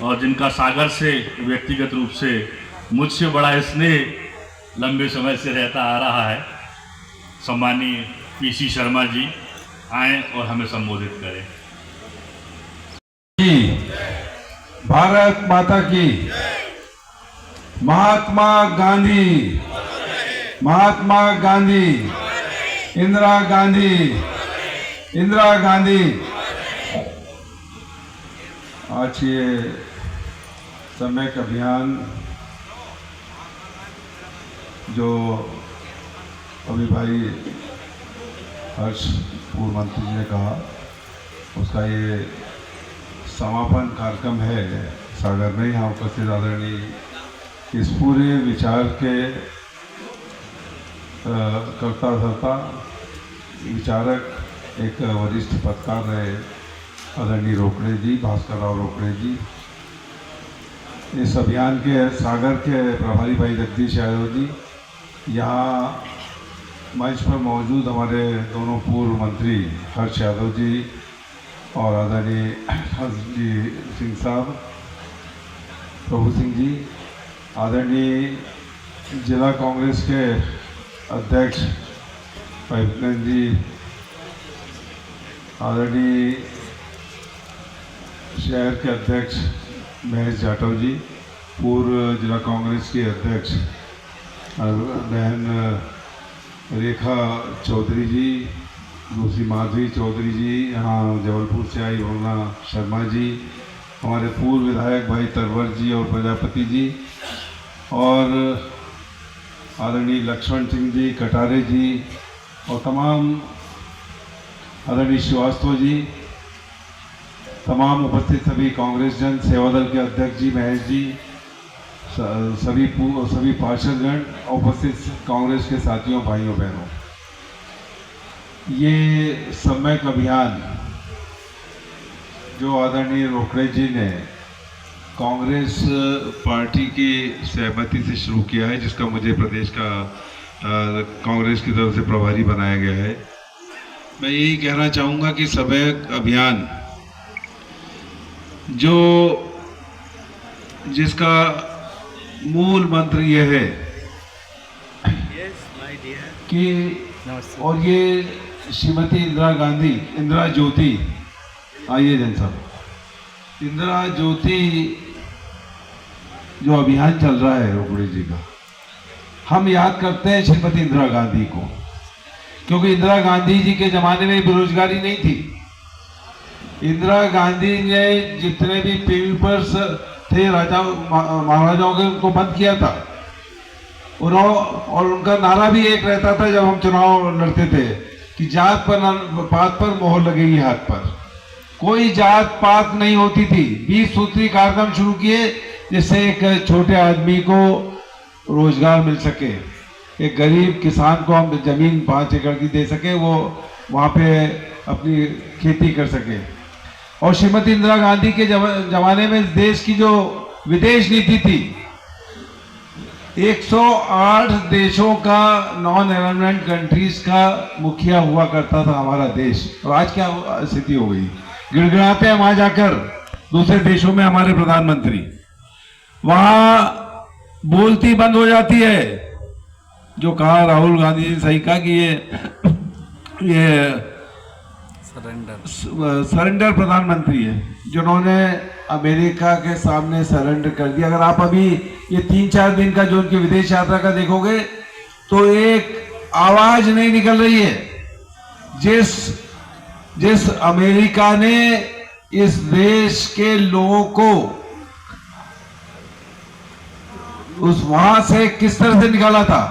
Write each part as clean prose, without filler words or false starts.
और जिनका सागर से व्यक्तिगत रूप से मुझसे बड़ा स्नेह लंबे समय से रहता आ रहा है, सम्मानीय पीसी शर्मा जी आए और हमें संबोधित करें। भारत माता की। महात्मा गांधी, महात्मा गांधी, इंदिरा गांधी, इंदिरा गांधी। आज ये सम्यक अभियान जो अभी भाई हर्ष पूर्व मंत्री जी ने कहा, उसका ये समापन कार्यक्रम है सागर में। यहाँ उपस्थित आदरणीय इस पूरे विचार के कर्ता धर्ता विचारक एक वरिष्ठ पत्रकार रहे आदरणीय रोकड़े जी, भास्कर राव रोकड़े जी। इस अभियान के सागर के प्रभारी भाई जगदीश यादव जी, यहाँ मंच पर मौजूद हमारे दोनों पूर्व मंत्री हर्ष यादव जी और आदरणीय हर्षजी सिंह साहब, प्रभु सिंह जी, आदरणीय जिला कांग्रेस के अध्यक्ष विपिन जी, आदरणीय शहर के अध्यक्ष महेश जाटव जी, पूर्व जिला कांग्रेस के अध्यक्ष बहन रेखा चौधरी जी, दूसरी माधवी चौधरी जी, यहाँ जबलपुर से आई वरुणा शर्मा जी, हमारे पूर्व विधायक भाई तरवर जी और प्रजापति जी, और आदरणीय लक्ष्मण सिंह जी, कटारे जी, और तमाम आदरणीय श्रीवास्तव जी, तमाम उपस्थित सभी कांग्रेस जन, सेवा दल के अध्यक्ष जी महेश जी, सभी पार्षदगण, उपस्थित कांग्रेस के साथियों, भाइयों बहनों, ये सम्यक अभियान जो आदरणीय रोकड़े जी ने कांग्रेस पार्टी की सहमति से शुरू किया है, जिसका मुझे प्रदेश का कांग्रेस की तरफ से प्रभारी बनाया गया है। मैं यही कहना चाहूँगा कि सम्यक अभियान जिसका मूल मंत्र यह है कि, और ये श्रीमती इंदिरा गांधी, इंदिरा ज्योति, आइए जन साहब, इंदिरा ज्योति जो अभियान चल रहा है रोकड़े जी का, हम याद करते हैं श्रीमती इंदिरा गांधी को, क्योंकि इंदिरा गांधी जी के ज़माने में बेरोजगारी नहीं थी। इंदिरा गांधी ने जितने भी पेपर्स थे राजा महाराजाओं के, उनको बंद किया था और उनका नारा भी एक रहता था जब हम चुनाव लड़ते थे कि जात पात पर मोहर लगेगी हाथ पर। कोई जात पात नहीं होती थी। 20 सूत्री कार्यक्रम शुरू किए जिससे एक छोटे आदमी को रोजगार मिल सके, एक गरीब किसान को हम जमीन 5 एकड़ की दे सके, वो वहाँ पे अपनी खेती कर सके। और श्रीमती इंदिरा गांधी के जमाने में देश की जो विदेश नीति थी, 108 देशों का, नॉन एलिमेंट कंट्रीज का मुखिया हुआ करता था हमारा देश। और आज क्या स्थिति हो गई, गिड़गिड़ाते हैं वहां जाकर दूसरे देशों में हमारे प्रधानमंत्री, वहां बोलती बंद हो जाती है। जो कहा राहुल गांधी ने सही कहा कि ये सरेंडर प्रधानमंत्री है, जिन्होंने अमेरिका के सामने सरेंडर कर दिया। अगर आप अभी ये 3-4 दिन का जो उनकी विदेश यात्रा का देखोगे तो एक आवाज नहीं निकल रही है। जिस अमेरिका ने इस देश के लोगों को वहां से किस तरह से निकाला था,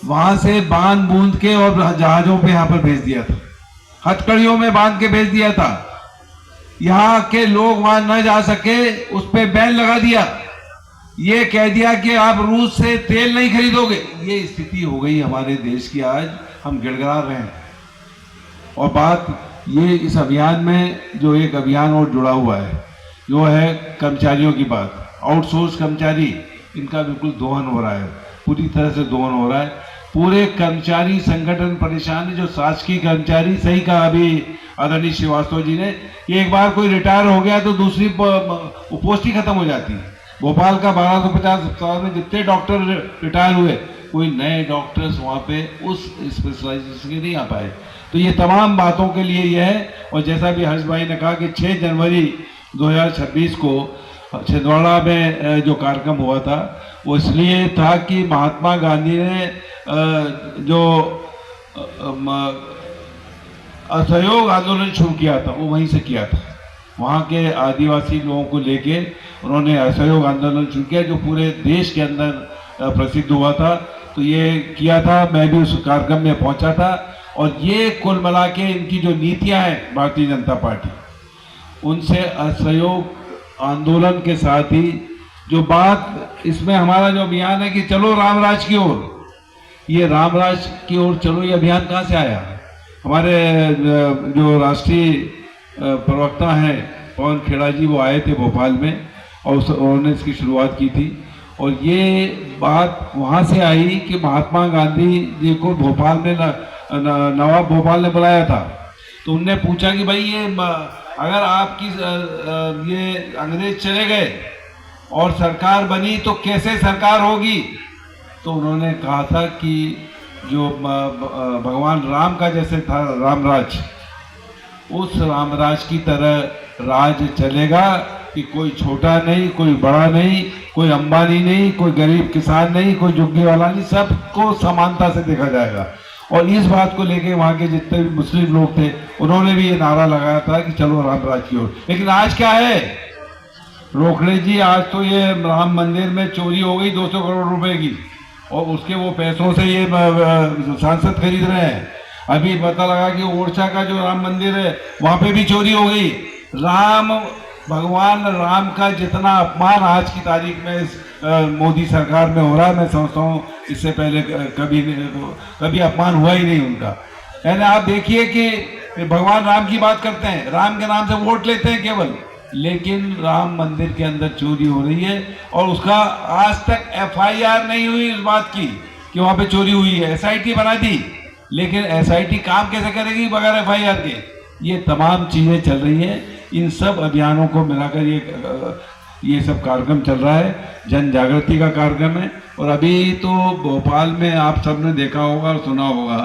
वहां से बांध बूंद के और जहाजों पे यहां पर भेज दिया था, हथकड़ियों में बांध के भेज दिया था। यहाँ के लोग वहां न जा सके, उस पर बैन लगा दिया। ये कह दिया कि आप रूस से तेल नहीं खरीदोगे। ये स्थिति हो गई हमारे देश की, आज हम गिड़गिड़ा रहे हैं। और बात ये इस अभियान में जो एक अभियान और जुड़ा हुआ है, जो है कर्मचारियों की बात, आउटसोर्स कर्मचारी, इनका बिल्कुल दोहन हो रहा है, पूरी तरह से दोहन हो रहा है। पूरे कर्मचारी संगठन परेशान है। जो शासकीय कर्मचारी, सही कहा अभी आदरणीय श्रीवास्तव जी ने कि एक बार कोई रिटायर हो गया तो दूसरी पोस्ट ही खत्म हो जाती है। भोपाल का 1250 अस्पताल में जितने डॉक्टर रिटायर हुए, कोई नए डॉक्टर्स वहाँ पे उस स्पेशलाइजेशन के नहीं आ पाए। तो ये तमाम बातों के लिए यह है। और जैसा भी हर्ष भाई ने कहा कि 6 जनवरी 2026 को छिंदवाड़ा में जो कार्यक्रम हुआ था वो इसलिए था कि महात्मा गांधी ने जो असहयोग आंदोलन शुरू किया था वो वहीं से किया था। वहाँ के आदिवासी लोगों को लेके उन्होंने असहयोग आंदोलन शुरू किया जो पूरे देश के अंदर प्रसिद्ध हुआ था। तो ये किया था, मैं भी उस कार्यक्रम में पहुंचा था। और ये कुल मिला के इनकी जो नीतियां हैं भारतीय जनता पार्टी, उनसे असहयोग आंदोलन के साथ ही जो बात इसमें हमारा जो अभियान है कि चलो रामराज की ओर, ये रामराज की ओर चलो, ये अभियान कहाँ से आया? हमारे जो राष्ट्रीय प्रवक्ता हैं पवन खेड़ा जी, वो आए थे भोपाल में और उन्होंने इसकी शुरुआत की थी। और ये बात वहाँ से आई कि महात्मा गांधी जी को भोपाल में नवाब भोपाल ने बुलाया था। तो उनने पूछा कि भाई ये अगर आपकी ये अंग्रेज चले गए और सरकार बनी तो कैसे सरकार होगी? तो उन्होंने कहा था कि जो भगवान राम का जैसे था रामराज, उस रामराज की तरह राज चलेगा कि कोई छोटा नहीं, कोई बड़ा नहीं, कोई अंबानी नहीं, कोई गरीब किसान नहीं, कोई झुग्गी वाला नहीं, सबको समानता से देखा जाएगा। और इस बात को लेके वहाँ के जितने भी मुस्लिम लोग थे उन्होंने भी ये नारा लगाया था कि चलो रामराज की ओर। लेकिन आज क्या है रोकड़े जी, आज तो ये राम मंदिर में चोरी हो गई 200 करोड़ रुपए की और उसके वो पैसों से ये सांसद खरीद रहे हैं। अभी पता लगा कि ओरछा का जो राम मंदिर है वहाँ पे भी चोरी हो गई। भगवान राम का जितना अपमान आज की तारीख में मोदी सरकार में हो रहा है, मैं समझता हूँ इससे पहले कभी अपमान हुआ ही नहीं उनका। यानी आप देखिए कि भगवान राम की बात करते हैं, राम के नाम से वोट लेते हैं केवल, लेकिन राम मंदिर के अंदर चोरी हो रही है और उसका आज तक FIR नहीं हुई इस बात की कि वहाँ पे चोरी हुई है। SIT बना दी, लेकिन SIT काम कैसे करेगी बगैर FIR के? ये तमाम चीज़ें चल रही हैं। इन सब अभियानों को मिलाकर ये सब कार्यक्रम चल रहा है, जन जागृति का कार्यक्रम है। और अभी तो भोपाल में आप सबने देखा होगा और सुना होगा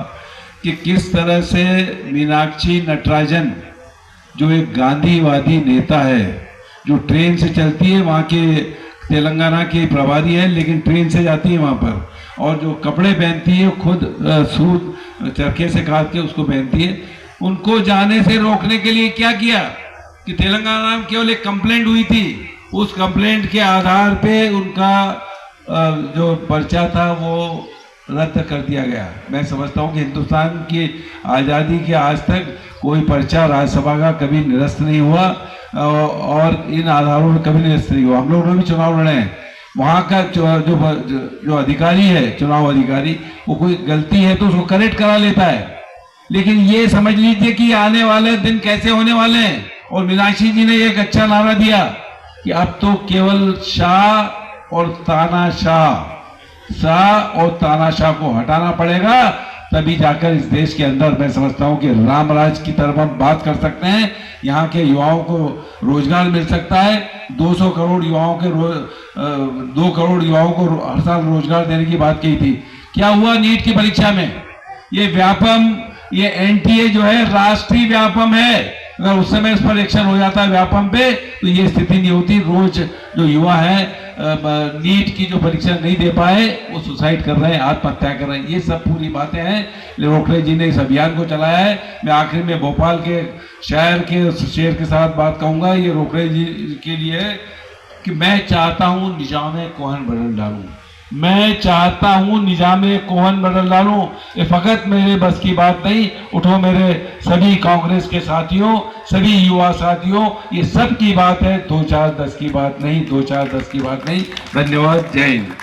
कि किस तरह से मीनाक्षी नटराजन जो एक गांधीवादी नेता है, जो ट्रेन से चलती है, वहाँ के तेलंगाना की प्रभारी है लेकिन ट्रेन से जाती है वहाँ पर, और जो कपड़े पहनती है खुद सूत चरखे से काट के उसको पहनती है। उनको जाने से रोकने के लिए क्या किया कि तेलंगाना में केवल एक कंप्लेंट हुई थी, उस कंप्लेंट के आधार पे उनका जो पर्चा था वो रद्द कर दिया गया। मैं समझता हूँ कि हिंदुस्तान की आज़ादी के आज तक कोई पर्चा राज्यसभा का कभी निरस्त नहीं हुआ और इन आधारों में कभी निरस्त नहीं हुआ। हम लोगों ने भी चुनाव लड़े हैं, वहाँ का जो अधिकारी है, चुनाव अधिकारी, वो कोई गलती है तो उसको करेक्ट करा लेता है। लेकिन ये समझ लीजिए कि आने वाले दिन कैसे होने वाले हैं। और मीनाक्षी जी ने एक अच्छा नारा दिया कि अब तो केवल शाह और तानाशाह को हटाना पड़ेगा, तभी जाकर इस देश के अंदर मैं समझता हूं कि रामराज की तरफ हम बात कर सकते हैं। यहाँ के युवाओं को रोजगार मिल सकता है। 200 करोड़ युवाओं के 2 करोड़ युवाओं को हर साल रोजगार देने की बात कही थी। क्या हुआ नीट की परीक्षा में? ये व्यापम, ये NTA जो है राष्ट्रीय व्यापम है। अगर उस समय इस पर एक्शन हो जाता है व्यापम पे तो ये स्थिति नहीं होती। रोज जो युवा है नीट की जो परीक्षा नहीं दे पाए वो सुसाइड कर रहे हैं, आत्महत्या कर रहे हैं। ये सब पूरी बातें हैं। रोकड़े जी ने इस अभियान को चलाया है। मैं आखिर में भोपाल के शहर के शेर के साथ बात कहूँगा, ये रोकड़े जी के लिए है कि मैं चाहता हूँ निजाम कोहन बदल डालूँ, मैं चाहता हूं निजामे कोहन बदल डालूं। ये फकत मेरे बस की बात नहीं। उठो मेरे सभी कांग्रेस के साथियों, सभी युवा साथियों, ये सब की बात है, 2-4-10 की बात नहीं, 2-4-10 की बात नहीं। धन्यवाद, जय हिंद।